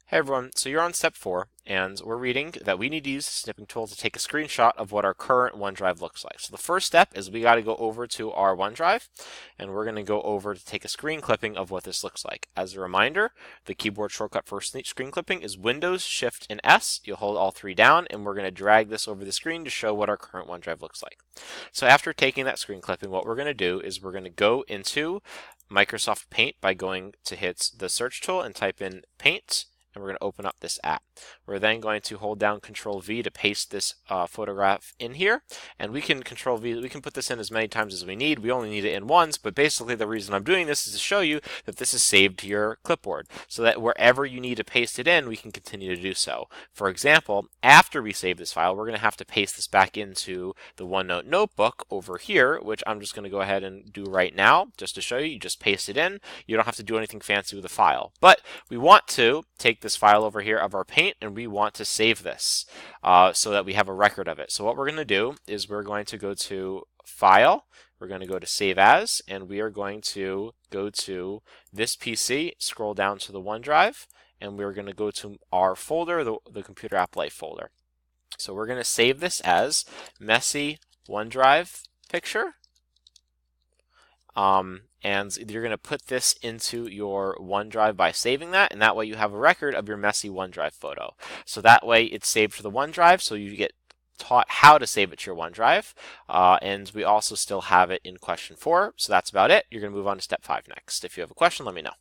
Hey everyone, so you're on step 4, and we're reading that we need to use the snipping tool to take a screenshot of what our current OneDrive looks like. So the first step is we got to go over to our OneDrive, and we're going to go over to take a screen clipping of what this looks like. As a reminder, the keyboard shortcut for screen clipping is Windows, Shift, and S. You'll hold all three down, and we're going to drag this over the screen to show what our current OneDrive looks like. So after taking that screen clipping, what we're going to do is we're going to go into Microsoft Paint by going to hit the search tool and type in Paint, and we're going to open up this app. We're then going to hold down Control V to paste this photograph in here, and we can Control V, we can put this in as many times as we need. We only need it in once, but basically the reason I'm doing this is to show you that this is saved to your clipboard, so that wherever you need to paste it in, we can continue to do so. For example, after we save this file, we're going to have to paste this back into the OneNote notebook over here, which I'm just going to go ahead and do right now, just to show you. You just paste it in. You don't have to do anything fancy with the file, but we want to take this file over here of our paint, and we want to save this so that we have a record of it. So what we're going to do is we're going to go to File, we're going to go to Save As, and we are going to go to this PC, scroll down to the OneDrive, and we're going to go to our folder, the Computer App Life folder. So we're going to save this as messy OneDrive picture. And you're going to put this into your OneDrive by saving that, and that way you have a record of your messy OneDrive photo. So that way it's saved to the OneDrive, so you get taught how to save it to your OneDrive, and we also still have it in question 4. So that's about it. You're going to move on to step 5 next. If you have a question, let me know.